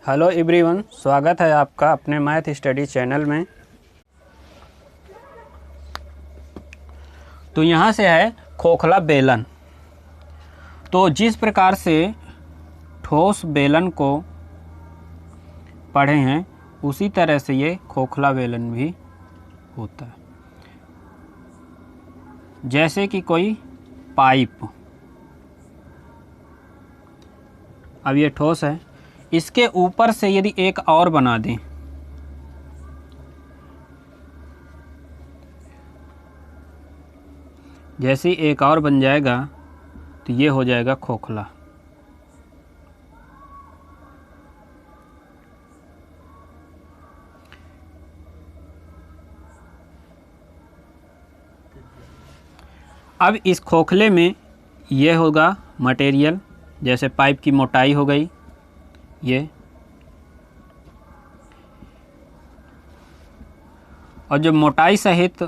Hello everyone, स्वागत है आपका अपने मैथ स्टडी चैनल में। तो यहाँ से है खोखला बेलन। तो जिस प्रकार से ठोस बेलन को पढ़े हैं उसी तरह से ये खोखला बेलन भी होता है। जैसे कि कोई पाइप, अब ये ठोस है, इसके ऊपर से यदि एक और बना दें जैसे एक और बन जाएगा तो ये हो जाएगा खोखला। अब इस खोखले में ये होगा मटेरियल, जैसे पाइप की मोटाई हो गई ये, और जो मोटाई सहित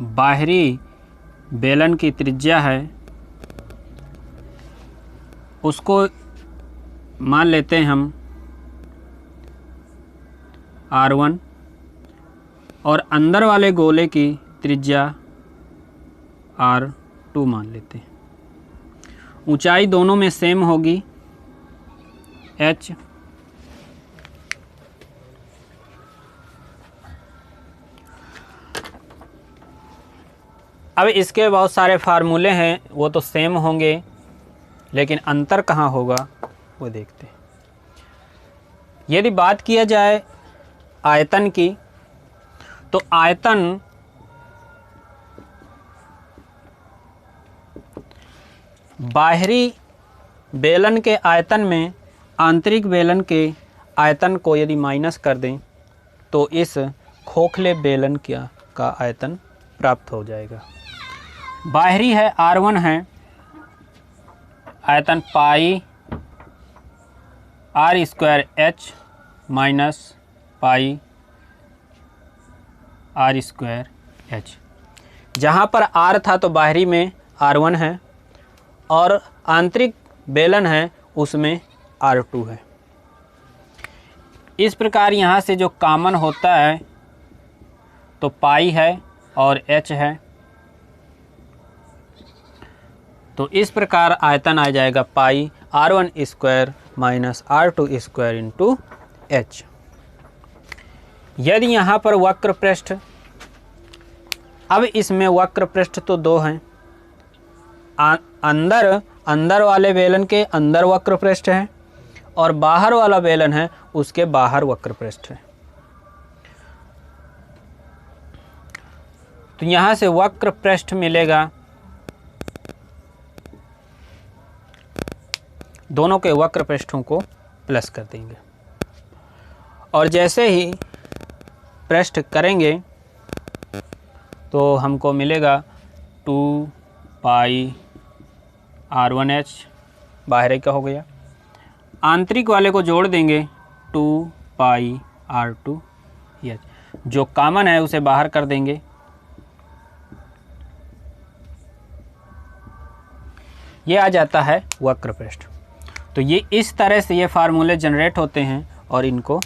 बाहरी बेलन की त्रिज्या है उसको मान लेते हैं हम R1, और अंदर वाले गोले की त्रिज्या R2 मान लेते हैं। ऊंचाई दोनों में सेम होगी h, अब इसके बहुत सारे फार्मूले हैं, वो तो सेम होंगे, लेकिन अंतर कहाँ होगा वो देखते हैं। यदि बात किया जाए आयतन की, तो आयतन बाहरी बेलन के आयतन में आंतरिक बेलन के आयतन को यदि माइनस कर दें तो इस खोखले बेलन का आयतन प्राप्त हो जाएगा। बाहरी है R1 है, आयतन पाई R square H minus pi R square H। जहाँ पर R था तो बाहरी में R1 है और आंतरिक बेलन है उसमें R2 है। इस प्रकार यहाँ से जो कॉमन होता है तो पाई है और H है, तो इस प्रकार आयतन आ जाएगा पाई R1 square minus R2 square into H। यदि यहाँ पर वक्र पृष्ठ, अब इसमें वक्र पृष्ठ तो दो हैं, अंदर वाले बेलन के अंदर वक्र पृष्ठ है और बाहर वाला बेलन है उसके बाहर वक्र पृष्ठ है। तो यहाँ से वक्र पृष्ठ मिलेगा, दोनों के वक्र पृष्ठों को प्लस कर देंगे और जैसे ही पृष्ठ करेंगे तो हमको मिलेगा 2 पाई R1H, बाहरी का हो गया। आंतरिक वाले को जोड़ देंगे 2 पाई R2H, जो कॉमन है उसे बाहर कर देंगे। ये आ जाता है वक्र पृष्ठ। तो ये इस तरह से ये फार्मूले जनरेट होते हैं और इनको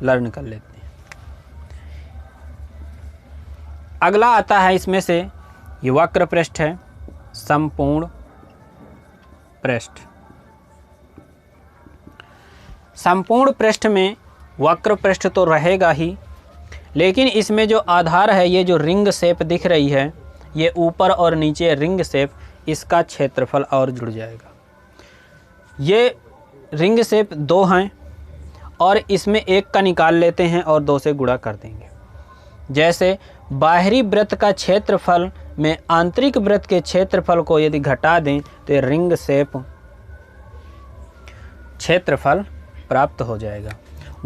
लर्न कर लेते हैं। अगला आता है इसमें से, ये वक्र पृष्ठ है, संपूर्ण पृष्ठ। संपूर्ण पृष्ठ में वक्र पृष्ठ तो रहेगा ही, लेकिन इसमें जो आधार है, ये जो रिंग शेप दिख रही है, ये ऊपर और नीचे रिंग शेप, इसका क्षेत्रफल और जुड़ जाएगा। ये रिंग शेप दो हैं और इसमें एक का निकाल लेते हैं और 2 से गुणा कर देंगे। जैसे बाहरी वृत्त का क्षेत्रफल में आंतरिक वृत्त के क्षेत्रफल को यदि घटा दें तो रिंग शेप क्षेत्रफल प्राप्त हो जाएगा।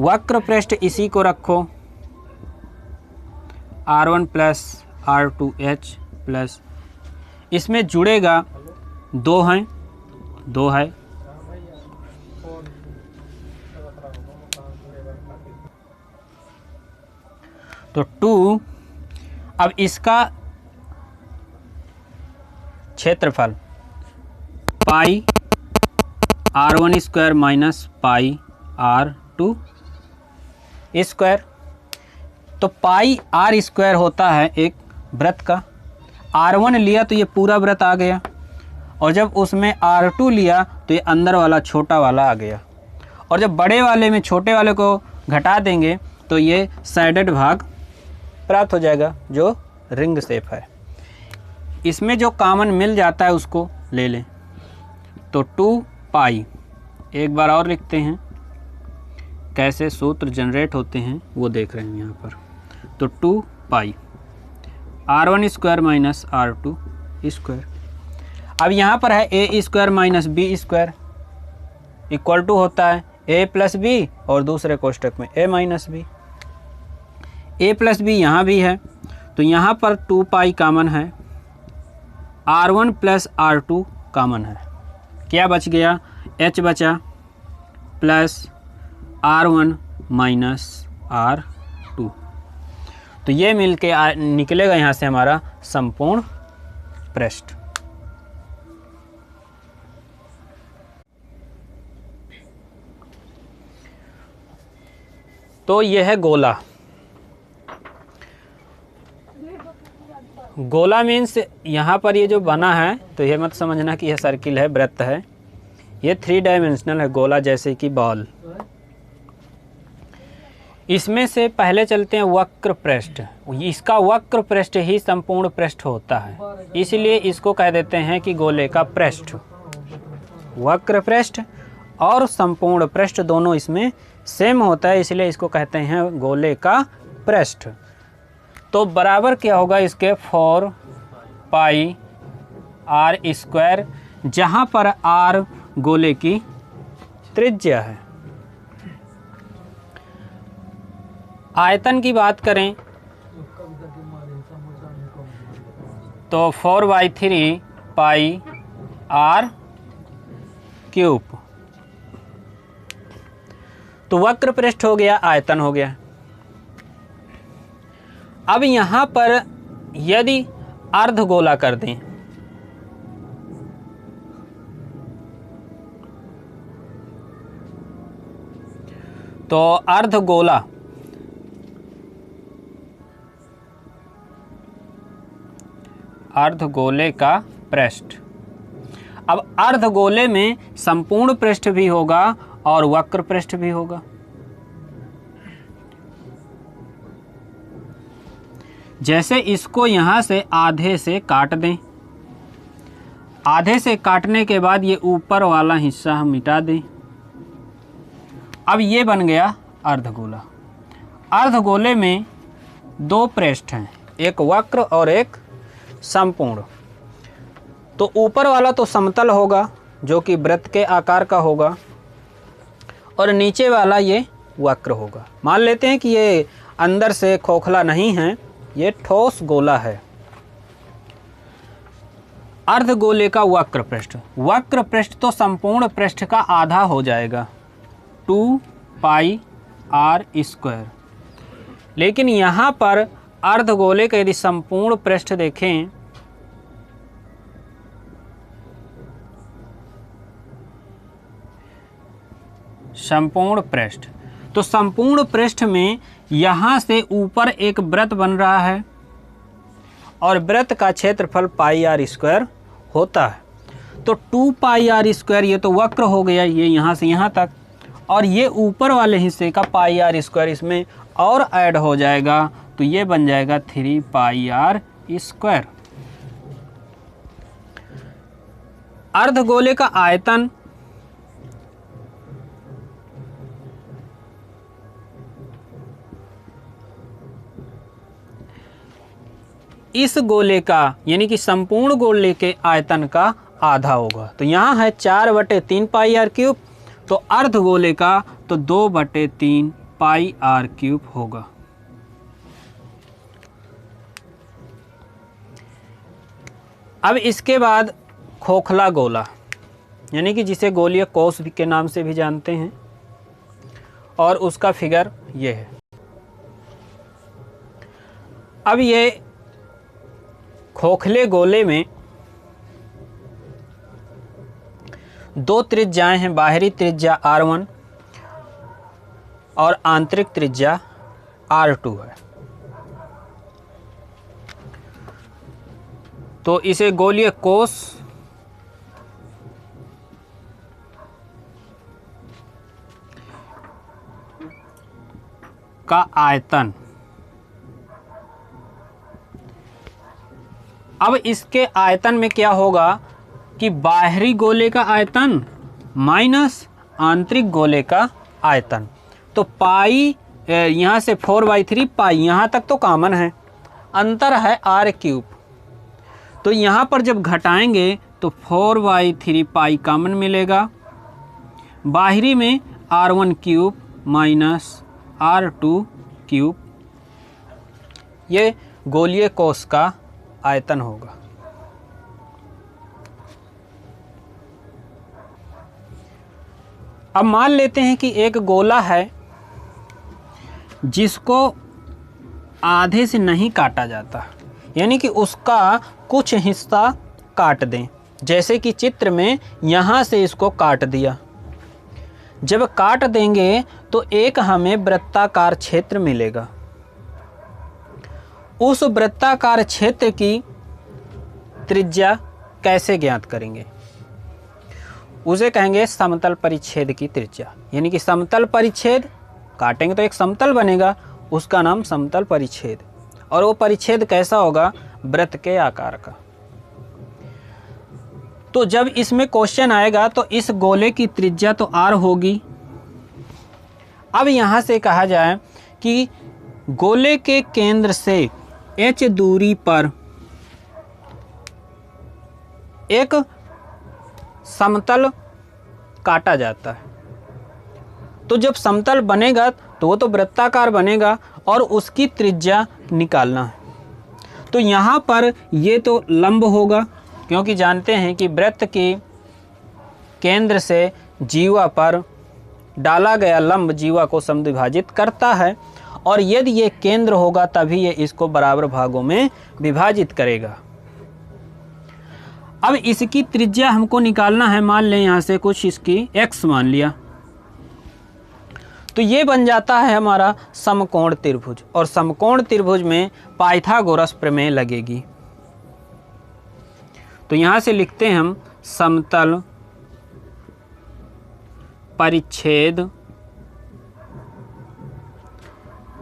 वक्र पृष्ठ इसी को रखो, R1 प्लस R2H प्लस, इसमें जुड़ेगा 2 हैं, 2 है, तो 2। अब इसका क्षेत्रफल पाई R1 square minus pi r2 square. तो पाई r स्क्वायर होता है एक वृत्त का, r1 लिया तो ये पूरा वृत्त आ गया, और जब उसमें r2 लिया तो ये अंदर वाला छोटा वाला आ गया, और जब बड़े वाले में छोटे वाले को घटा देंगे तो ये साइडेड भाग प्राप्त हो जाएगा जो रिंग शेप है। इसमें जो कॉमन मिल जाता है उसको ले लें। तो 2 पाई, एक बार और लिखते हैं कैसे सूत्र जनरेट होते हैं वो देख रहे हैं यहाँ पर। तो 2 पाई r1 square minus r2 square. अब यहाँ पर है a square minus b square equal to होता है a प्लस बी और दूसरे कोष्टक में a माइनस बी। a प्लस बी यहाँ भी है तो यहाँ पर 2 पाई कॉमन है, r1 प्लस r2 कॉमन है। क्या बच गया? h बचा प्लस r1 माइनस r2। तो ये मिलके निकलेगा यहाँ से हमारा संपूर्ण पृष्ठ। तो यह है गोला। गोला मीन्स यहाँ पर ये जो बना है तो ये मत समझना कि यह सर्किल है, वृत्त है। ये 3 डायमेंशनल है गोला, जैसे कि बॉल। इसमें से पहले चलते हैं वक्र पृष्ठ। इसका वक्र पृष्ठ ही संपूर्ण पृष्ठ होता है, इसलिए इसको कह देते हैं कि गोले का पृष्ठ। वक्र पृष्ठ और संपूर्ण पृष्ठ दोनों इसमें सेम होता है, इसलिए इसको कहते हैं गोले का पृष्ठ। तो बराबर क्या होगा इसके 4 पाई r स्क्वायर, जहाँ पर r गोले की त्रिज्या है। आयतन की बात करें तो 4/3 पाई r क्यूब। तो वक्र पृष्ठ हो गया, आयतन हो गया। अब यहाँ पर यदि अर्धगोला कर दें तो अर्धगोला अर्धगोले का पृष्ठ। अब अर्धगोले में संपूर्ण पृष्ठ भी होगा और वक्र पृष्ठ भी होगा। जैसे इसको यहाँ से आधे से काट दें, आधे से काटने के बाद ये ऊपर वाला हिस्सा हम मिटा दें। अब ये बन गया अर्धगोला। अर्धगोले में 2 पृष्ठ हैं, एक वक्र और एक संपूर्ण। तो ऊपर वाला तो समतल होगा जो कि वृत्त के आकार का होगा, और नीचे वाला ये वक्र होगा। मान लेते हैं कि ये अंदर से खोखला नहीं है, ये ठोस गोला है। अर्धगोले का वक्र पृष्ठ। वक्र पृष्ठ तो संपूर्ण पृष्ठ का आधा हो जाएगा, 2 पाई r स्क्वायर। लेकिन यहाँ पर अर्धगोले का यदि संपूर्ण पृष्ठ देखें संपूर्ण पृष्ठ, तो संपूर्ण पृष्ठ में यहाँ से ऊपर एक वृत्त बन रहा है और वृत्त का क्षेत्रफल पाई r स्क्वायर होता है। तो 2 पाई r स्क्वायर ये तो वक्र हो गया, ये यहाँ से यहाँ तक, और ये ऊपर वाले हिस्से का पाई r स्क्वायर इसमें और ऐड हो जाएगा, तो ये बन जाएगा 3 पाई r स्क्वायर। अर्धगोले का आयतन इस गोले का यानी कि संपूर्ण गोले के आयतन का आधा होगा। तो यहाँ है 4/3 पाई r क्यूब, तो अर्धगोले का तो 2/3 पाई r क्यूब होगा। अब इसके बाद खोखला गोला, यानी कि जिसे गोलीय कोष के नाम से भी जानते हैं, और उसका फिगर ये है। अब ये खोखले गोले में 2 त्रिज्याएं हैं। बाहरी त्रिज्या r1 और आंतरिक त्रिज्या R2 है। तो इसे गोलीय कोश का आयतन, अब इसके आयतन में क्या होगा कि बाहरी गोले का आयतन माइनस आंतरिक गोले का आयतन। तो पाई यहाँ से 4/3 पाई यहाँ तक तो कॉमन है, अंतर है R3। तो यहाँ पर जब घटाएंगे तो 4/3 पाई कॉमन मिलेगा, बाहरी में R1³ माइनस R2³, ये गोलीय कोश का आयतन होगा। अब मान लेते हैं कि एक गोला है जिसको आधे से नहीं काटा जाता, यानी कि उसका कुछ हिस्सा काट दें, जैसे कि चित्र में यहाँ से इसको काट दिया। जब काट देंगे तो एक हमें वृत्ताकार क्षेत्र मिलेगा। उस वृत्ताकार क्षेत्र की त्रिज्या कैसे ज्ञात करेंगे? उसे कहेंगे समतल परिच्छेद की त्रिज्या, यानी कि समतल परिच्छेद काटेंगे तो एक समतल बनेगा, उसका नाम समतल परिच्छेद। और वो परिच्छेद कैसा होगा? वृत्त के आकार का। तो जब इसमें क्वेश्चन आएगा तो इस गोले की त्रिज्या तो R होगी। अब यहाँ से कहा जाए कि गोले के केंद्र से H दूरी पर एक समतल काटा जाता है। तो जब समतल बनेगा तो वो तो वृत्ताकार बनेगा और उसकी त्रिज्या निकालना है। तो यहाँ पर ये तो लंब होगा, क्योंकि जानते हैं कि वृत्त के केंद्र से जीवा पर डाला गया लंब जीवा को समद्विभाजित करता है, और यदि ये केंद्र होगा तभी ये इसको बराबर भागों में विभाजित करेगा। अब इसकी त्रिज्या हमको निकालना है। मान लें यहाँ से कुछ इसकी x मान लिया, तो ये बन जाता है हमारा समकोण त्रिभुज, और समकोण त्रिभुज में पाइथागोरस प्रमेय लगेगी। तो यहाँ से लिखते हैं हम समतल परिच्छेद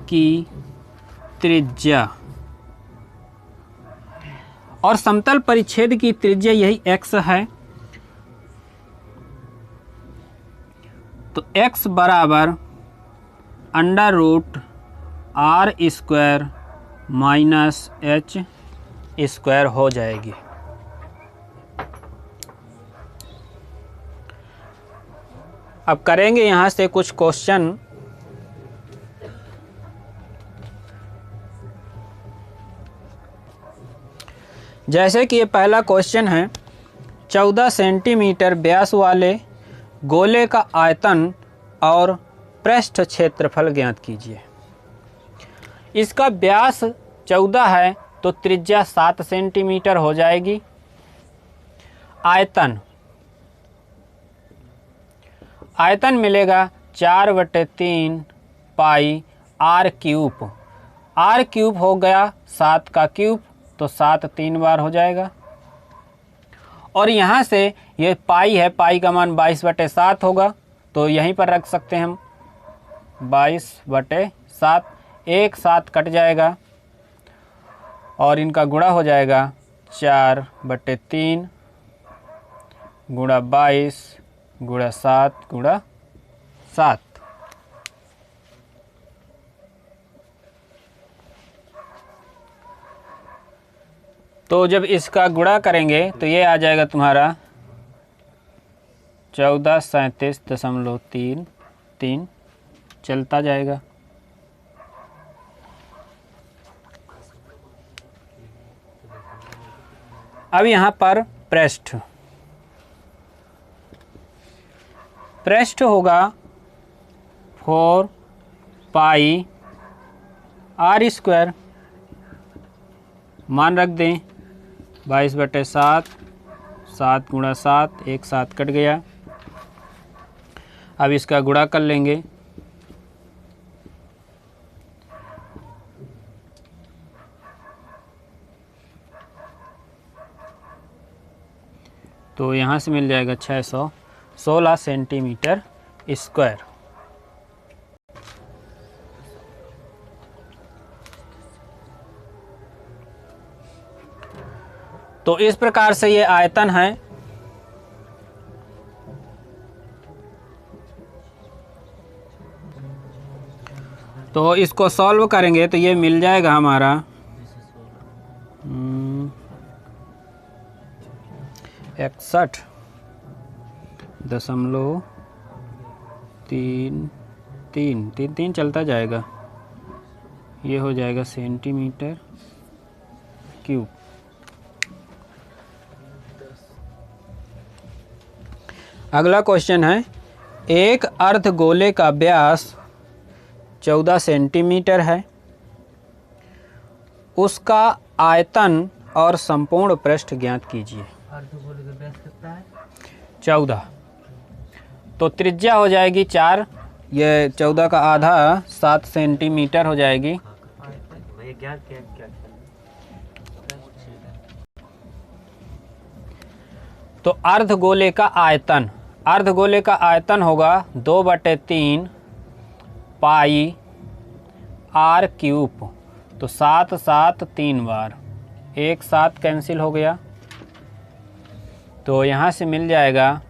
की त्रिज्या, और समतल परिच्छेद की त्रिज्या यही x है। तो x बराबर √r² माइनस h² हो जाएगी। अब करेंगे यहाँ से कुछ क्वेश्चन। जैसे कि ये पहला क्वेश्चन है, 14 सेंटीमीटर व्यास वाले गोले का आयतन और पृष्ठ क्षेत्रफल ज्ञात कीजिए। इसका व्यास 14 है तो त्रिज्या 7 सेंटीमीटर हो जाएगी। आयतन मिलेगा 4/3 पाई R³ R³ हो गया 7 का क्यूब, तो 7 3 बार हो जाएगा। और यहाँ से ये पाई है, पाई का मान 22/7 होगा, तो यहीं पर रख सकते हैं हम 22/7। 1 7 कट जाएगा और इनका गुणा हो जाएगा 4/3 गुणा 22 गुणा 7 गुणा 7। तो जब इसका गुणा करेंगे तो ये आ जाएगा तुम्हारा 1437.33 चलता जाएगा। अब यहाँ पर पृष्ठ होगा 4 पाई R², मान रख दें 22/7, 7 गुणा 7, 1 7 कट गया। अब इसका गुणा कर लेंगे तो यहाँ से मिल जाएगा 616 सेंटीमीटर स्क्वायर। तो इस प्रकार से ये आयतन है। तो इसको सॉल्व करेंगे तो ये मिल जाएगा हमारा 61.33 चलता जाएगा, ये हो जाएगा सेंटीमीटर क्यूब। अगला क्वेश्चन है, एक अर्धगोले का व्यास 14 सेंटीमीटर है, उसका आयतन और संपूर्ण पृष्ठ ज्ञात कीजिए। अर्धगोले का व्यास कितना है? 14। तो त्रिज्या हो जाएगी 4, ये 14 का आधा 7 सेंटीमीटर हो जाएगी। तो अर्धगोले का आयतन, अर्धगोले का आयतन होगा 2/3 पाई आर क्यूब। तो 7 7 3 बार, 1 7 कैंसिल हो गया, तो यहाँ से मिल जाएगा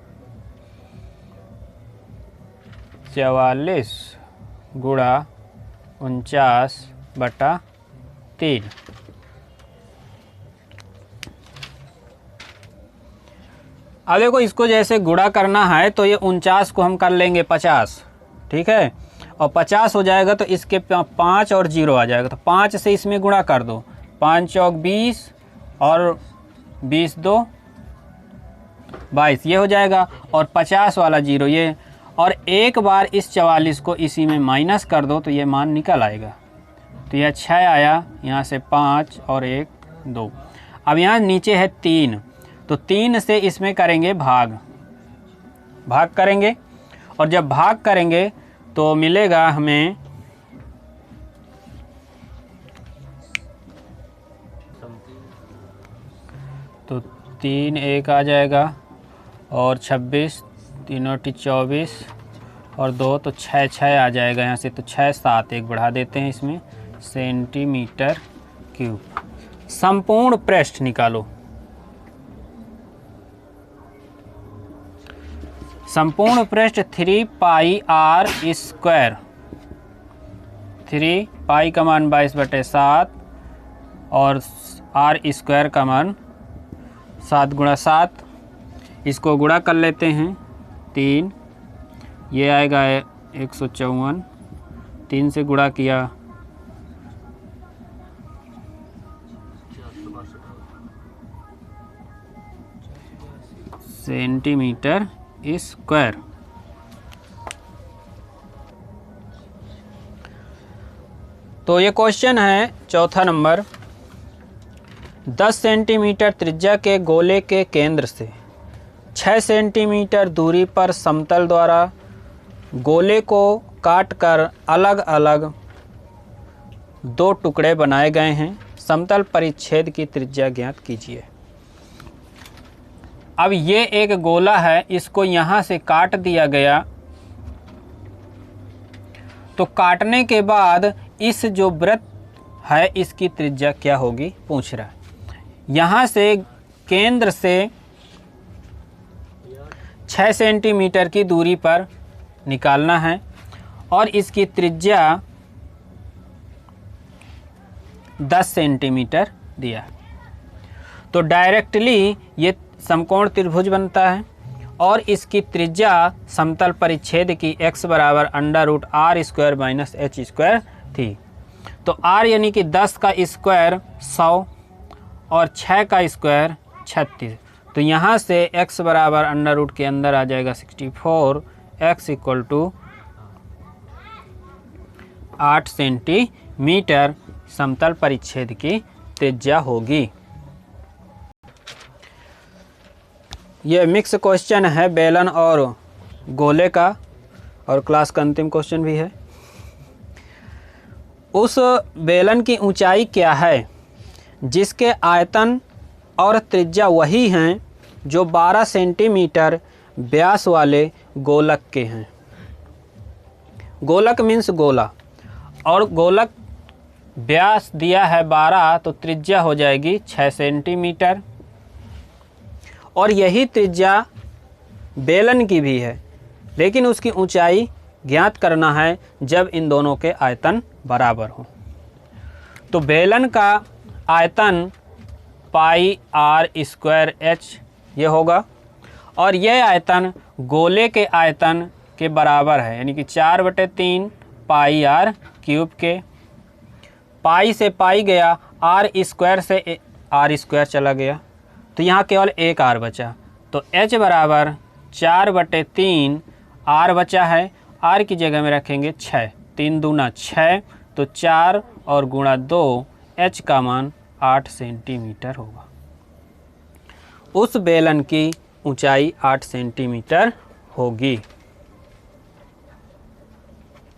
44 गुणा 49/3। अब देखो इसको जैसे गुणा करना है तो ये 49 को हम कर लेंगे 50, ठीक है, और 50 हो जाएगा तो इसके 5 और 0 आ जाएगा, तो 5 से इसमें गुणा कर दो, 5 चौक 20 और 20 2 22, ये हो जाएगा, और 50 वाला 0 ये, और एक बार इस 44 को इसी में माइनस कर दो तो ये मान निकल आएगा। तो यह 6 आया, यहाँ से 5 और 1 2। अब यहाँ नीचे है 3, तो 3 से इसमें करेंगे भाग करेंगे, और जब भाग करेंगे तो मिलेगा हमें तो 3 1 आ जाएगा, और 26 3 और 24 और 2 तो 6 6 आ जाएगा यहाँ से, तो 6 7 1 बढ़ा देते हैं इसमें, सेंटीमीटर क्यूब। संपूर्ण पृष्ठ निकालो। संपूर्ण पृष्ठ 3 पाई आर स्क्वायर, 3 पाई का मान 22/7 और आर स्क्वायर का मान 7 गुणा 7, इसको गुणा कर लेते हैं 3, ये आएगा 154, 3 से गुणा किया सेंटीमीटर स्क्वायर। तो ये क्वेश्चन है चौथा नंबर, 10 सेंटीमीटर त्रिज्या के गोले के केंद्र से 6 सेंटीमीटर दूरी पर समतल द्वारा गोले को काटकर अलग अलग 2 टुकड़े बनाए गए हैं, समतल परिच्छेद की त्रिज्या ज्ञात कीजिए। अब ये एक गोला है, इसको यहाँ से काट दिया गया, तो काटने के बाद इस जो वृत्त है इसकी त्रिज्या क्या होगी पूछ रहा है। यहाँ से केंद्र से 6 सेंटीमीटर की दूरी पर निकालना है और इसकी त्रिज्या 10 सेंटीमीटर दिया है। तो डायरेक्टली ये समकोण त्रिभुज बनता है और इसकी त्रिज्या समतल परिच्छेद की x बराबर √r² - h² थी। तो r यानी कि 10 का स्क्वायर 100 और 6 का स्क्वायर 36। तो यहाँ से x बराबर √ के अंदर आ जाएगा 64, x = 8 सेंटीमीटर समतल परिच्छेद की त्रिज्या होगी। यह मिक्स क्वेश्चन है बेलन और गोले का, और क्लास का अंतिम क्वेश्चन भी है। उस बेलन की ऊंचाई क्या है जिसके आयतन और त्रिज्या वही हैं जो 12 सेंटीमीटर व्यास वाले गोलक के हैं। गोलक मीन्स गोला, और गोलक व्यास दिया है 12 तो त्रिज्या हो जाएगी 6 सेंटीमीटर, और यही त्रिज्या बेलन की भी है, लेकिन उसकी ऊंचाई ज्ञात करना है जब इन दोनों के आयतन बराबर हो। तो बेलन का आयतन पाई आर स्क्वायर एच ये होगा, और यह आयतन गोले के आयतन के बराबर है, यानी कि 4/3 पाई आर क्यूब के। पाई से पाई गया, आर स्क्वायर से आर स्क्वायर चला गया, तो यहाँ केवल एक आर बचा, तो एच बराबर 4/3 आर बचा है। आर की जगह में रखेंगे 6, 3 दूना 6, तो 4 और गुणा 2, एच का मान 8 सेंटीमीटर होगा। उस बेलन की ऊंचाई 8 सेंटीमीटर होगी।